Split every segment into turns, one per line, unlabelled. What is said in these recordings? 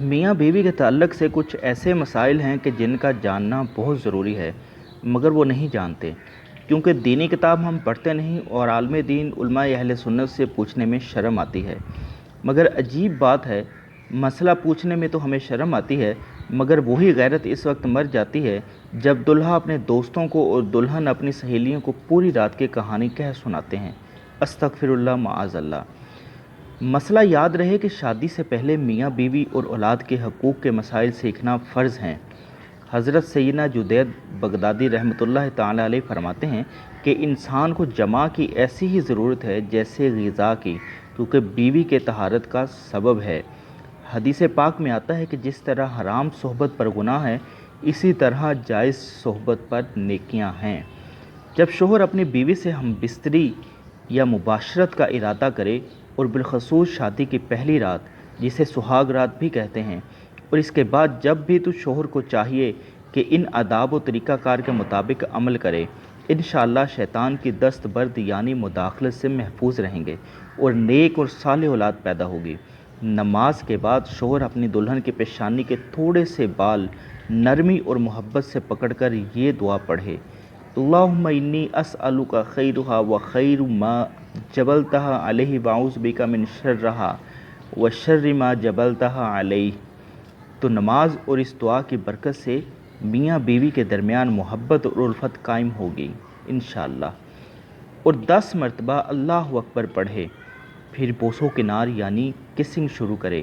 میاں بیوی کے تعلق سے کچھ ایسے مسائل ہیں کہ جن کا جاننا بہت ضروری ہے، مگر وہ نہیں جانتے، کیونکہ دینی کتاب ہم پڑھتے نہیں اور عالم دین علماء اہل سنت سے پوچھنے میں شرم آتی ہے۔ مگر عجیب بات ہے، مسئلہ پوچھنے میں تو ہمیں شرم آتی ہے، مگر وہی غیرت اس وقت مر جاتی ہے جب دلہا اپنے دوستوں کو اور دلہن اپنی سہیلیوں کو پوری رات کی کہانی کہہ سناتے ہیں۔ استغفر اللہ، معاذ اللہ۔ مسئلہ یاد رہے کہ شادی سے پہلے میاں بیوی اور اولاد کے حقوق کے مسائل سیکھنا فرض ہیں۔ حضرت سیدنا جدید بغدادی رحمۃ اللہ تعالی علیہ فرماتے ہیں کہ انسان کو جماع کی ایسی ہی ضرورت ہے جیسے غذا کی، کیونکہ بیوی کے طہارت کا سبب ہے۔ حدیث پاک میں آتا ہے کہ جس طرح حرام صحبت پر گناہ ہے، اسی طرح جائز صحبت پر نیکیاں ہیں۔ جب شوہر اپنی بیوی سے ہم بستری یا مباشرت کا ارادہ کرے، اور بالخصوص شادی کی پہلی رات جسے سہاگ رات بھی کہتے ہیں، اور اس کے بعد جب بھی تو شوہر کو چاہیے کہ ان آداب و طریقہ کار کے مطابق عمل کرے، انشاءاللہ شیطان کی دست برد یعنی مداخلت سے محفوظ رہیں گے اور نیک اور صالح اولاد پیدا ہوگی۔ نماز کے بعد شوہر اپنی دلہن کی پیشانی کے تھوڑے سے بال نرمی اور محبت سے پکڑ کر یہ دعا پڑھے: اللہم انی اسألک خیرہا و خیر ما جبلتہا علیہ واعوذ بک من شرہا و شر ما جبلتہا علیہ۔ تو نماز اور اس دعا کی برکت سے میاں بیوی کے درمیان محبت اور الفت قائم ہوگی انشاءاللہ۔ اور 10 مرتبہ اللہ اکبر پڑھے، پھر بوسو کنار یعنی کسنگ شروع کرے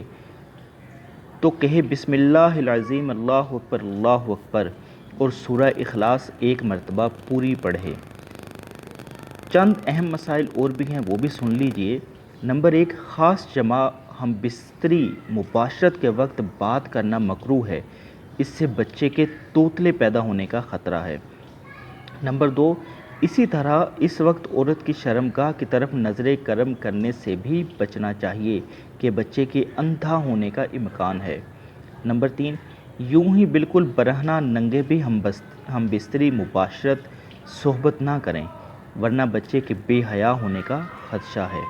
تو کہے بسم اللہ العظیم اللہ اکبر، اور سورہ اخلاص 1 مرتبہ پوری پڑھے۔ چند اہم مسائل اور بھی ہیں، وہ بھی سن لیجئے۔ نمبر 1، خاص جماع ہم بستری مباشرت کے وقت بات کرنا مکروہ ہے، اس سے بچے کے توتلے پیدا ہونے کا خطرہ ہے۔ نمبر 2، اسی طرح اس وقت عورت کی شرمگاہ کی طرف نظر کرم کرنے سے بھی بچنا چاہیے کہ بچے کے اندھا ہونے کا امکان ہے۔ نمبر 3، یوں ہی بالکل برہنہ ننگے بھی ہم بستری مباشرت صحبت نہ کریں، ورنہ بچے کے بے حیا ہونے کا خدشہ ہے۔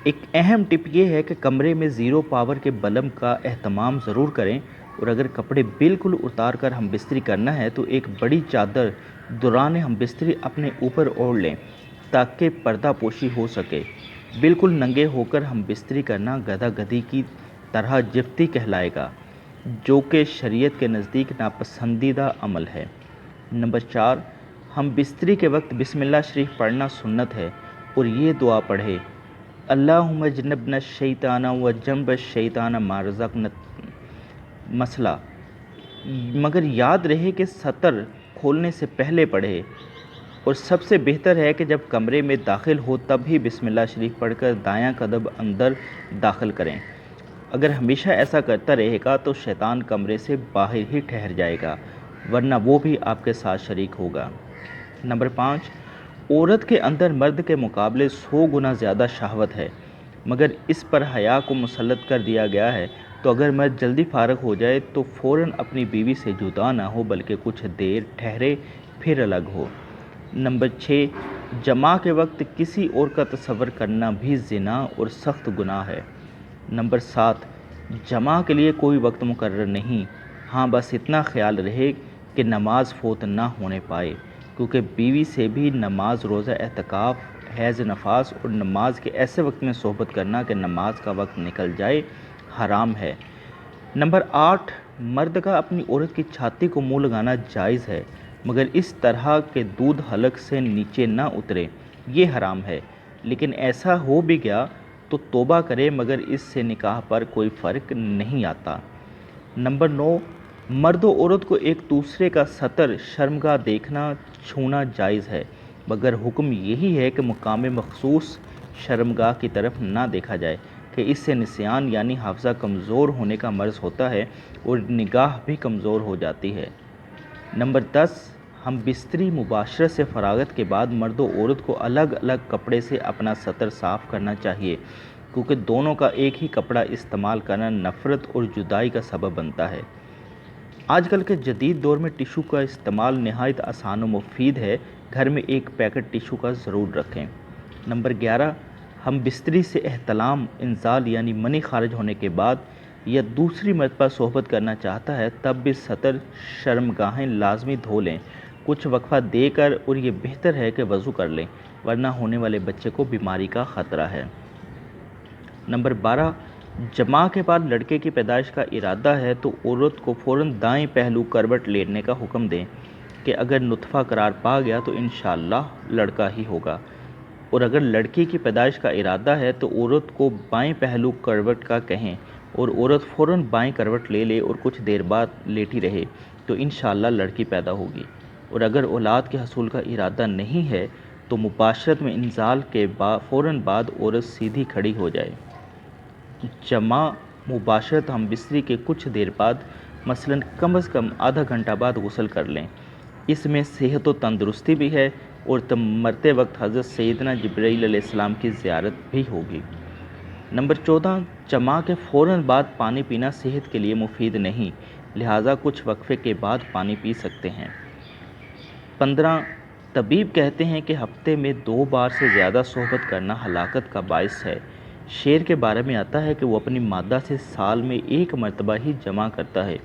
ایک اہم ٹپ یہ ہے کہ کمرے میں 0 پاور کے بلب کا اہتمام ضرور کریں، اور اگر کپڑے بالکل اتار کر ہم بستری کرنا ہے تو ایک بڑی چادر دوران ہم بستری اپنے اوپر اوڑھ لیں تاکہ پردہ پوشی ہو سکے۔ بالکل ننگے ہو کر ہم بستری کرنا گدھا گدھی کی طرح جفتی کہلائے گا، جو کہ شریعت کے نزدیک ناپسندیدہ عمل ہے۔ نمبر 4، ہم بستری کے وقت بسم اللہ شریف پڑھنا سنت ہے، اور یہ دعا پڑھے: اللہم جنبنا الشیطان و جنب الشیطان ما رزقنا۔ مسئلہ، مگر یاد رہے کہ سطر کھولنے سے پہلے پڑھے، اور سب سے بہتر ہے کہ جب کمرے میں داخل ہو تب ہی بسم اللہ شریف پڑھ کر دایاں قدم اندر داخل کریں۔ اگر ہمیشہ ایسا کرتا رہے گا تو شیطان کمرے سے باہر ہی ٹھہر جائے گا، ورنہ وہ بھی آپ کے ساتھ شریک ہوگا۔ نمبر 5، عورت کے اندر مرد کے مقابلے 100 گنا زیادہ شہوت ہے، مگر اس پر حیا کو مسلط کر دیا گیا ہے، تو اگر مرد جلدی فارغ ہو جائے تو فوراً اپنی بیوی سے جدا نہ ہو بلکہ کچھ دیر ٹھہرے پھر الگ ہو۔ نمبر 6، جماع کے وقت کسی اور کا تصور کرنا بھی زنا اور سخت گناہ ہے۔ نمبر 7، جماع کے لیے کوئی وقت مقرر نہیں، ہاں بس اتنا خیال رہے کہ نماز فوت نہ ہونے پائے، کیونکہ بیوی سے بھی نماز، روزہ، اعتکاف، حیض نفاس اور نماز کے ایسے وقت میں صحبت کرنا کہ نماز کا وقت نکل جائے حرام ہے۔ نمبر 8، مرد کا اپنی عورت کی چھاتی کو منہ لگانا جائز ہے، مگر اس طرح کہ دودھ حلق سے نیچے نہ اترے، یہ حرام ہے۔ لیکن ایسا ہو بھی گیا تو توبہ کرے، مگر اس سے نکاح پر کوئی فرق نہیں آتا۔ نمبر 9، مرد و عورت کو ایک دوسرے کا سطر شرمگاہ دیکھنا چھونا جائز ہے، مگر حکم یہی ہے کہ مقام مخصوص شرمگاہ کی طرف نہ دیکھا جائے کہ اس سے نسیان یعنی حافظہ کمزور ہونے کا مرض ہوتا ہے اور نگاہ بھی کمزور ہو جاتی ہے۔ نمبر 10، ہم بستری مباشرت سے فراغت کے بعد مرد و عورت کو الگ الگ کپڑے سے اپنا سطر صاف کرنا چاہیے، کیونکہ دونوں کا ایک ہی کپڑا استعمال کرنا نفرت اور جدائی کا سبب بنتا ہے۔ آج کل کے جدید دور میں ٹیشو کا استعمال نہایت آسان و مفید ہے، گھر میں ایک پیکٹ ٹیشو کا ضرور رکھیں۔ نمبر 11، ہم بستری سے احتلام انزال یعنی منی خارج ہونے کے بعد یا دوسری مرتبہ صحبت کرنا چاہتا ہے تب بھی سطر شرمگاہیں لازمی دھو لیں، کچھ وقفہ دے کر، اور یہ بہتر ہے کہ وضو کر لیں ورنہ ہونے والے بچے کو بیماری کا خطرہ ہے۔ نمبر 12، جماع کے بعد لڑکے کی پیدائش کا ارادہ ہے تو عورت کو فوراً دائیں پہلو کروٹ لیٹنے کا حکم دیں کہ اگر نطفہ قرار پا گیا تو انشاءاللہ لڑکا ہی ہوگا، اور اگر لڑکی کی پیدائش کا ارادہ ہے تو عورت کو بائیں پہلو کروٹ کا کہیں اور عورت فوراً بائیں کروٹ لے لے اور کچھ دیر بعد لیٹی رہے تو انشاءاللہ لڑکی پیدا ہوگی، اور اگر اولاد کے حصول کا ارادہ نہیں ہے تو مباشرت میں انزال کے فوراً بعد عورت سیدھی کھڑی ہو جائے۔ جماع مباشرت ہم بستری کے کچھ دیر بعد مثلاً کم از کم آدھا گھنٹہ بعد غسل کر لیں، اس میں صحت و تندرستی بھی ہے اور مرتے وقت حضرت سیدنا جبرائیل علیہ السلام کی زیارت بھی ہوگی۔ نمبر 14، جماع کے فوراً بعد پانی پینا صحت کے لیے مفید نہیں، لہٰذا کچھ وقفے کے بعد پانی پی سکتے ہیں۔ 15، طبیب کہتے ہیں کہ ہفتے میں 2 بار سے زیادہ صحبت کرنا ہلاکت کا باعث ہے۔ شیر کے بارے میں آتا ہے کہ وہ اپنی مادہ سے سال میں 1 مرتبہ ہی جمع کرتا ہے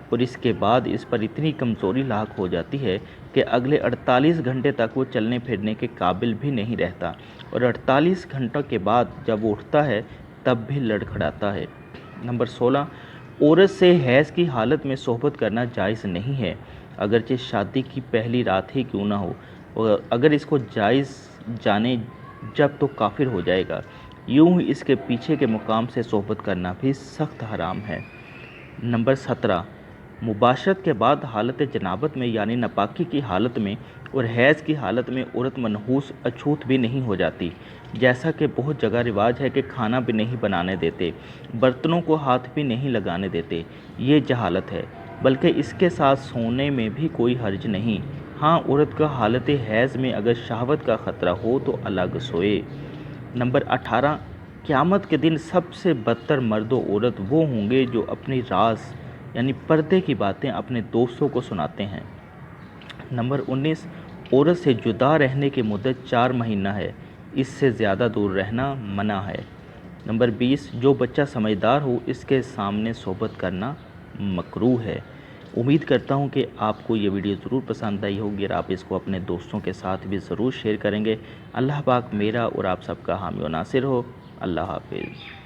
اور اس کے بعد اس پر اتنی کمزوری لاحق ہو جاتی ہے کہ اگلے 48 گھنٹے تک وہ چلنے پھرنے کے قابل بھی نہیں رہتا، اور 48 گھنٹوں کے بعد جب وہ اٹھتا ہے تب بھی لڑکھڑاتا ہے۔ نمبر 16، عورت سے حیض کی حالت میں صحبت کرنا جائز نہیں ہے، اگرچہ شادی کی پہلی رات ہی کیوں نہ ہو، اور اگر اس کو جائز جانے جب تو کافر ہو جائے گا، یوں ہی اس کے پیچھے کے مقام سے صحبت کرنا بھی سخت حرام ہے۔ نمبر 17، مباشرت کے بعد حالت جنابت میں یعنی ناپاکی کی حالت میں اور حیض کی حالت میں عورت منحوس اچھوت بھی نہیں ہو جاتی، جیسا کہ بہت جگہ رواج ہے کہ کھانا بھی نہیں بنانے دیتے، برتنوں کو ہاتھ بھی نہیں لگانے دیتے، یہ جہالت ہے، بلکہ اس کے ساتھ سونے میں بھی کوئی حرج نہیں۔ ہاں، عورت کا حالت حیض میں اگر شہوت کا خطرہ ہو تو الگ سوئے۔ نمبر 18، قیامت کے دن سب سے بدتر مرد و عورت وہ ہوں گے جو اپنی راز یعنی پردے کی باتیں اپنے دوستوں کو سناتے ہیں۔ نمبر 19، عورت سے جدا رہنے کی مدت 4 مہینہ ہے، اس سے زیادہ دور رہنا منع ہے۔ نمبر 20، جو بچہ سمجھدار ہو اس کے سامنے صحبت کرنا مکروہ ہے۔ امید کرتا ہوں کہ آپ کو یہ ویڈیو ضرور پسند آئی ہوگی اور آپ اس کو اپنے دوستوں کے ساتھ بھی ضرور شیئر کریں گے۔ اللہ پاک میرا اور آپ سب کا حامی و ناصر ہو۔ اللہ حافظ۔